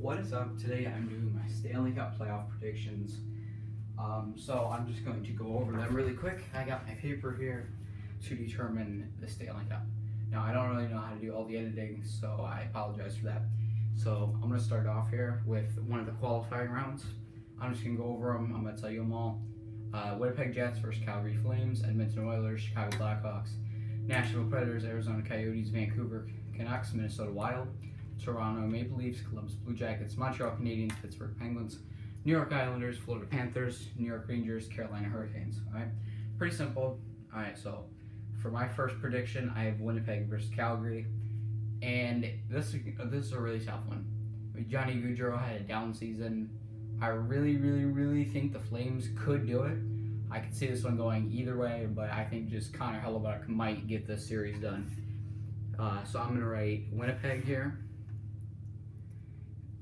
What is up? Today I'm doing my Stanley Cup playoff predictions. So I'm just going to go over them really quick. I got my paper here to determine the Stanley Cup. Now I don't really know how to do all the editing, so I apologize for that. So I'm going to start off here with one of the qualifying rounds. I'm just going to go over them. I'm going to tell you them all. Winnipeg Jets versus Calgary Flames, Edmonton Oilers, Chicago Blackhawks, Nashville Predators, Arizona Coyotes, Vancouver Canucks, Minnesota Wild, Toronto Maple Leafs, Columbus Blue Jackets, Montreal Canadiens, Pittsburgh Penguins, New York Islanders, Florida Panthers, New York Rangers, Carolina Hurricanes. Alright, pretty simple. Alright, so for my first prediction, I have Winnipeg versus Calgary, and this is a really tough one. Johnny Gaudreau had a down season. I really think the Flames could do it. I could see this one going either way, but I think just Connor Hellebuyck might get this series done. So I'm going to write Winnipeg here.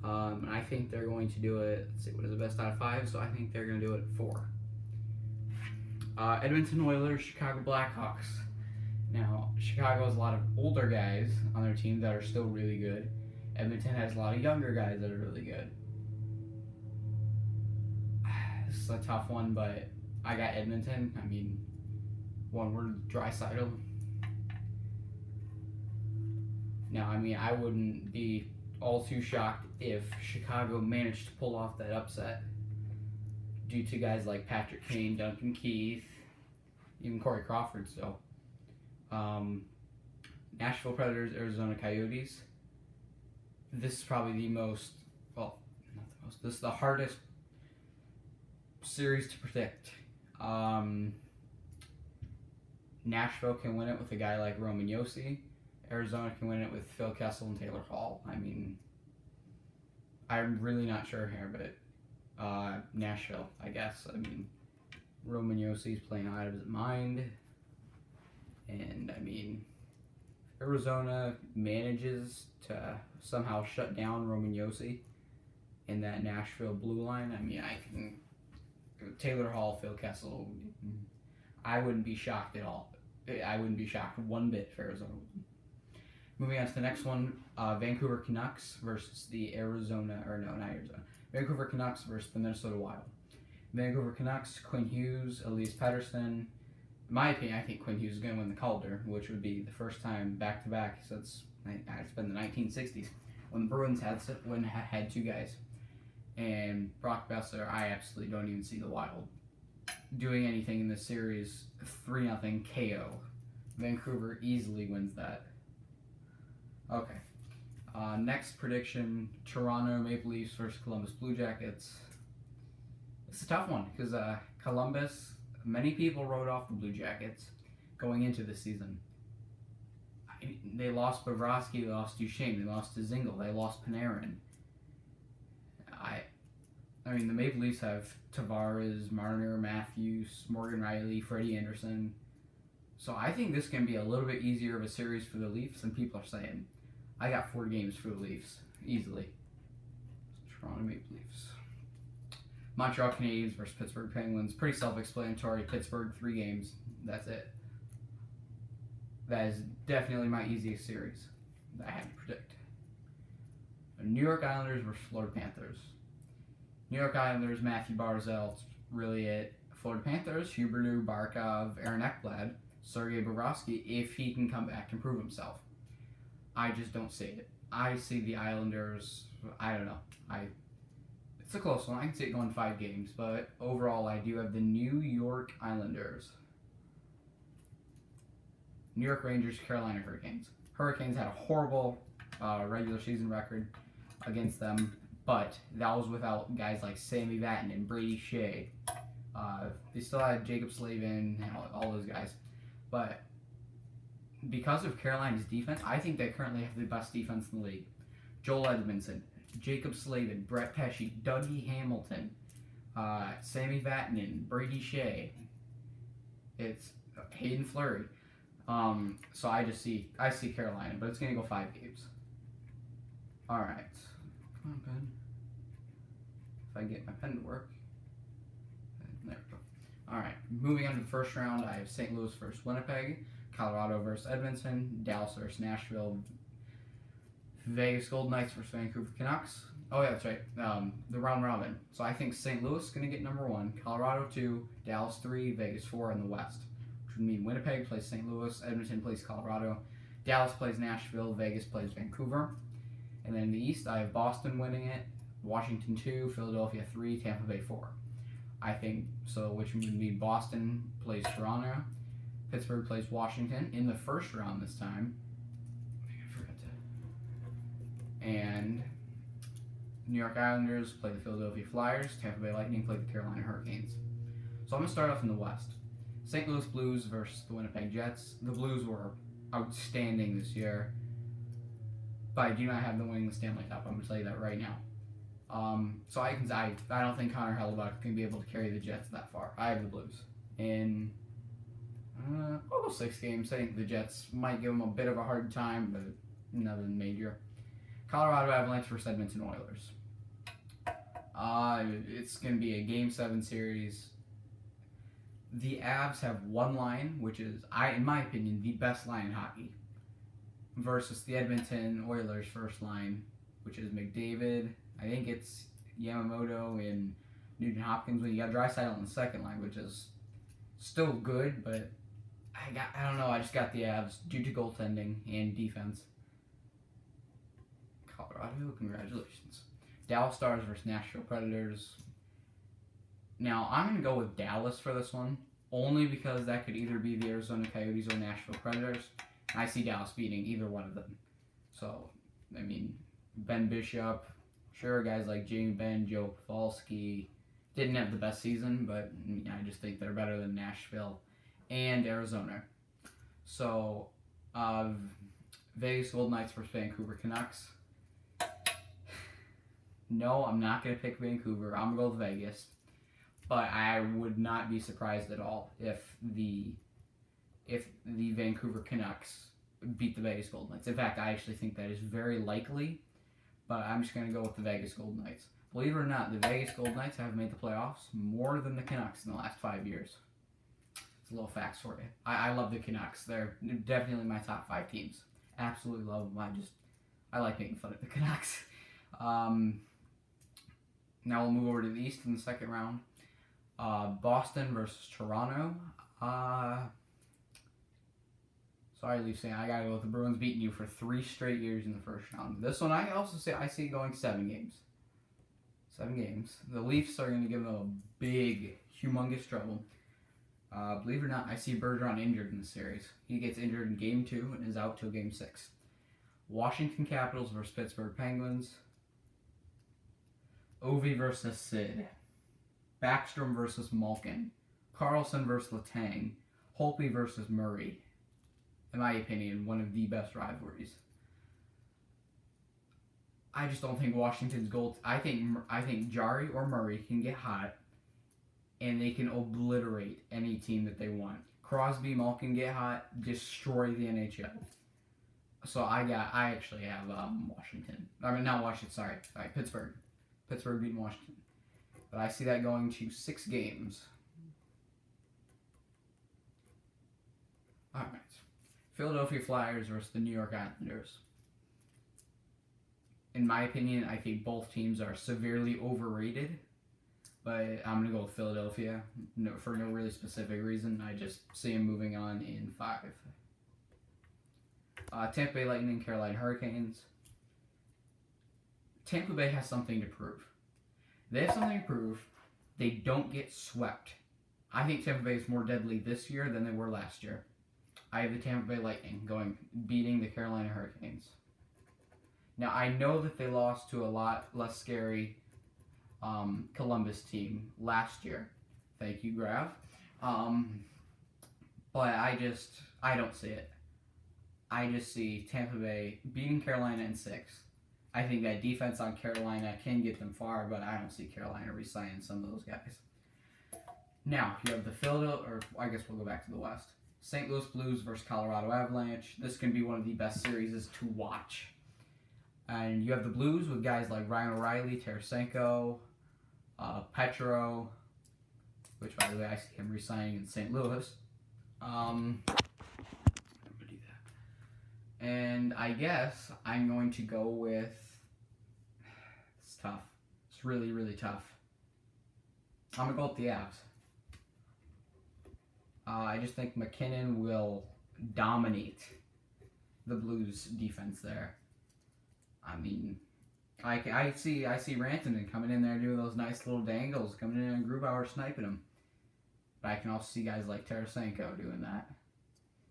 And I think they're going to do it, let's see, what is the best out of 5? So I think they're going to do it 4. Edmonton Oilers, Chicago Blackhawks. Now, Chicago has a lot of older guys on their team that are still really good. Edmonton has a lot of younger guys that are really good. This is a tough one, but I got Edmonton. I mean, one word, Draisaitl. Now, I mean, I wouldn't be all too shocked if Chicago managed to pull off that upset due to guys like Patrick Kane, Duncan Keith, even Corey Crawford. So, Nashville Predators, Arizona Coyotes. This is probably the most, well, not the most, this is the hardest series to predict. Nashville can win it with a guy like Roman Josi. Arizona can win it with Phil Kessel and Taylor Hall. I mean, I'm really not sure here, but Nashville, I guess. I mean, Roman Josi's playing out of his mind. And, I mean, Arizona manages to somehow shut down Roman Josi in that Nashville blue line. I mean, I can... Taylor Hall, Phil Kessel, I wouldn't be shocked at all. I wouldn't be shocked one bit for Arizona. Moving on to the next one, Vancouver Canucks versus the Vancouver Canucks versus the Minnesota Wild. Vancouver Canucks, Quinn Hughes, Elias Pettersson. In my opinion, I think Quinn Hughes is going to win the Calder, which would be the first time back-to-back since it's been the 1960s when the Bruins had two guys. And Brock Besser, I absolutely don't even see the Wild doing anything in this series. 3-0 KO. Vancouver easily wins that. Okay. Next prediction, Toronto Maple Leafs versus Columbus Blue Jackets. It's a tough one because Columbus, many people wrote off the Blue Jackets going into the season. They lost Bobrovsky, they lost Duchesne, they lost Dzingel, they lost Panarin. I mean, the Maple Leafs have Tavares, Marner, Matthews, Morgan Riley, Freddie Anderson. So I think this can be a little bit easier of a series for the Leafs than people are saying. I got 4 games for the Leafs, easily. Toronto Maple Leafs. Montreal Canadiens versus Pittsburgh Penguins. Pretty self-explanatory. Pittsburgh, 3 games. That's it. That is definitely my easiest series that I had to predict. New York Islanders versus Florida Panthers. New York Islanders, Matthew Barzal, that's really it. Florida Panthers, Huberdeau, Barkov, Aaron Ekblad, Sergei Bobrovsky, if he can come back and prove himself. I just don't see it. I see the Islanders, I don't know. It's a close one. I can see it going 5 games, but overall I do have the New York Islanders. New York Rangers, Carolina Hurricanes. Hurricanes had a horrible regular season record against them, but that was without guys like Sammy Vatanen and Brady Shea. They still had Jacob Slavin and all those guys. But because of Carolina's defense, I think they currently have the best defense in the league. Joel Edmondson, Jacob Slavin, Brett Pesce, Dougie Hamilton, Sammy Vatanen, Brady Shea. It's Hayden Fleury. So I see Carolina, but it's going to go 5 games. All right. Come on, pen. If I get my pen to work. There we go. All right. Moving on to the first round, I have St. Louis versus Winnipeg, Colorado versus Edmonton, Dallas versus Nashville, Vegas Golden Knights versus Vancouver Canucks, Oh yeah, that's right. The round robin. So I think St. Louis is going to get number 1, Colorado 2, Dallas 3, Vegas 4 in the West, which would mean Winnipeg plays St. Louis, Edmonton plays Colorado, Dallas plays Nashville, Vegas plays Vancouver. And then in the East, I have Boston winning it, Washington 2, Philadelphia 3, Tampa Bay 4. I think so, which would mean Boston plays Toronto, Pittsburgh plays Washington in the first round this time. I forgot to. And New York Islanders play the Philadelphia Flyers, Tampa Bay Lightning play the Carolina Hurricanes. So I'm going to start off in the West. St. Louis Blues versus the Winnipeg Jets. The Blues were outstanding this year, but I do not have them winning the Stanley Cup. I'm going to tell you that right now. So I don't think Connor Hellebuck can be able to carry the Jets that far. I have the Blues. In I'll go 6 games. I think the Jets might give them a bit of a hard time, but nothing major. Colorado Avalanche versus Edmonton Oilers. It's going to be a Game 7 series. The Avs have one line, which is, in my opinion, the best line in hockey, versus the Edmonton Oilers' first line, which is McDavid. I think it's Yamamoto and Nugent Hopkins. When you got Draisaitl in the second line, which is still good, but I don't know. I just got the Avs due to goaltending and defense. Colorado, congratulations. Dallas Stars versus Nashville Predators. Now, I'm going to go with Dallas for this one, only because that could either be the Arizona Coyotes or Nashville Predators. I see Dallas beating either one of them. So, I mean, Ben Bishop, sure, guys like Jamie Benn, Joe Pavelski didn't have the best season, but I just think they're better than Nashville and Arizona. So, Vegas Golden Knights versus Vancouver Canucks. No, I'm not going to pick Vancouver. I'm going to go with Vegas. But I would not be surprised at all if the Vancouver Canucks beat the Vegas Golden Knights. In fact, I actually think that is very likely, but I'm just going to go with the Vegas Golden Knights. Believe it or not, the Vegas Golden Knights have made the playoffs more than the Canucks in the last 5 years. It's a little facts for you. I love the Canucks. They're definitely my top 5 teams. Absolutely love them. I like making fun of the Canucks. Now we'll move over to the East in the second round. Boston versus Toronto. Sorry, Leafs fan. I gotta go with the Bruins beating you for 3 straight years in the first round. This one, I see it going 7 games. 7 games. The Leafs are going to give them a big, humongous trouble. Believe it or not, I see Bergeron injured in the series. He gets injured in Game 2 and is out till Game 6. Washington Capitals versus Pittsburgh Penguins. Ovi versus Sid. Backstrom versus Malkin. Carlson versus Letang. Holtby versus Murray. In my opinion, one of the best rivalries. I just don't think Washington's goal. I think Jari or Murray can get hot, and they can obliterate any team that they want. Crosby, Malkin get hot, destroy the NHL. So I actually have Washington. I mean, not Washington. Sorry, Pittsburgh. Pittsburgh beating Washington. But I see that going to 6 games. All right. Philadelphia Flyers versus the New York Islanders. In my opinion, I think both teams are severely overrated. But I'm going to go with Philadelphia for no really specific reason. I just see them moving on in 5. Tampa Bay Lightning, Carolina Hurricanes. Tampa Bay has something to prove. They have something to prove. They don't get swept. I think Tampa Bay is more deadly this year than they were last year. I have the Tampa Bay Lightning beating the Carolina Hurricanes. Now, I know that they lost to a lot less scary Columbus team last year. Thank you, Grav. But I don't see it. I just see Tampa Bay beating Carolina in 6. I think that defense on Carolina can get them far, but I don't see Carolina re-signing some of those guys. Now, you have the Philadelphia, or I guess we'll go back to the West. St. Louis Blues versus Colorado Avalanche. This can be one of the best series to watch. And you have the Blues with guys like Ryan O'Reilly, Tarasenko, Petro, which, by the way, I see him re-signing in St. Louis. And I guess I'm going to go with tough. It's really, really tough. I'm going to go with the Avs. I just think McKinnon will dominate the Blues defense there. I mean, I see Rantanen coming in there doing those nice little dangles, coming in and Grubauer sniping him. But I can also see guys like Tarasenko doing that.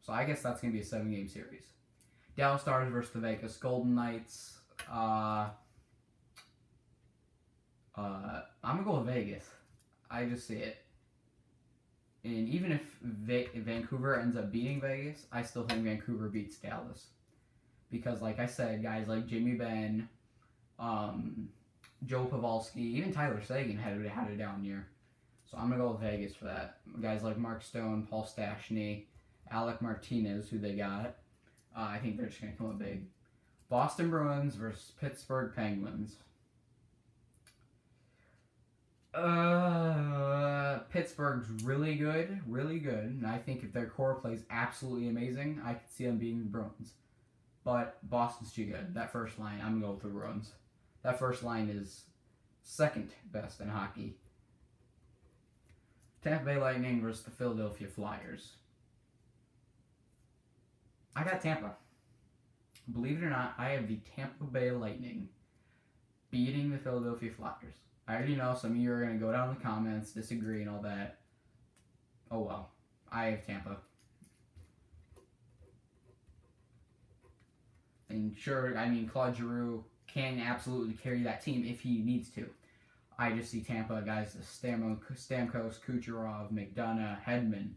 So I guess that's going to be a 7-game series. Dallas Stars versus the Vegas Golden Knights. I'm going to go with Vegas. I just see it. And even if Vancouver ends up beating Vegas, I still think Vancouver beats Dallas. Because, like I said, guys like Jimmy Benn, Joe Pavelski, even Tyler Seguin had a down year. So I'm going to go with Vegas for that. Guys like Mark Stone, Paul Stastny, Alec Martinez, who they got. I think they're just going to come up big. Boston Bruins versus Pittsburgh Penguins. Pittsburgh's really good, and I think if their core plays absolutely amazing, I could see them beating the Bruins. But Boston's too good. That first line, I'm going to go with the Bruins. That first line is second best in hockey. Tampa Bay Lightning versus the Philadelphia Flyers. I got Tampa. Believe it or not, I have the Tampa Bay Lightning beating the Philadelphia Flyers. I already know some of you are going to go down in the comments, disagree and all that. Oh well. I have Tampa. And sure, I mean, Claude Giroux can absolutely carry that team if he needs to. I just see Tampa guys, Stamkos, Kucherov, McDonough, Hedman,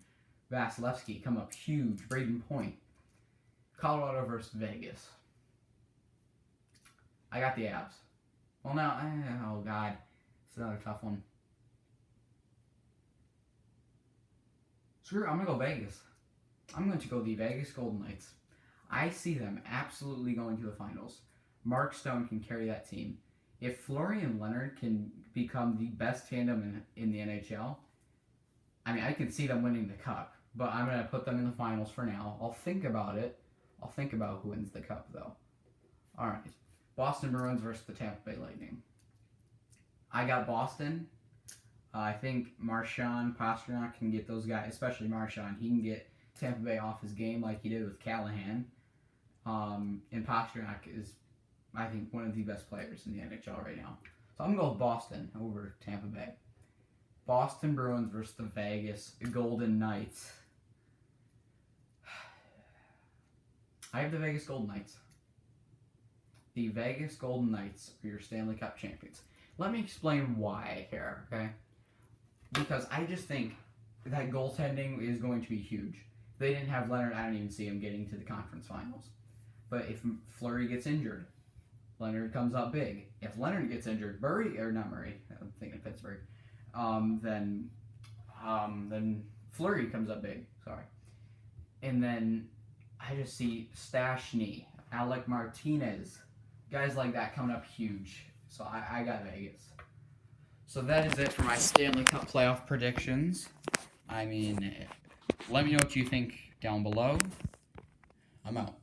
Vasilevsky come up huge. Braden Point. Colorado versus Vegas. I got the Avs. Well, now, oh God. It's another tough one. Screw it, I'm going to go Vegas. I'm going to go the Vegas Golden Knights. I see them absolutely going to the finals. Mark Stone can carry that team. If Fleury and Leonard can become the best tandem in the NHL, I mean, I can see them winning the cup. But I'm going to put them in the finals for now. I'll think about it. I'll think about who wins the cup, though. All right. Boston Bruins versus the Tampa Bay Lightning. I got Boston. I think Marchand, Pastrnak can get those guys, especially Marchand. He can get Tampa Bay off his game like he did with Callahan. And Pastrnak is, I think, one of the best players in the NHL right now. So I'm going to go with Boston over Tampa Bay. Boston Bruins versus the Vegas Golden Knights. I have the Vegas Golden Knights. The Vegas Golden Knights are your Stanley Cup champions. Let me explain why I care, okay? Because I just think that goaltending is going to be huge. If they didn't have Leonard, I don't even see him getting to the conference finals. But if Fleury gets injured, Leonard comes up big. If Leonard gets injured, I'm thinking of Pittsburgh, then Fleury comes up big, sorry. And then I just see Stastny, Alec Martinez, guys like that coming up huge. So I got Vegas. So that is it for my Stanley Cup playoff predictions. I mean, let me know what you think down below. I'm out.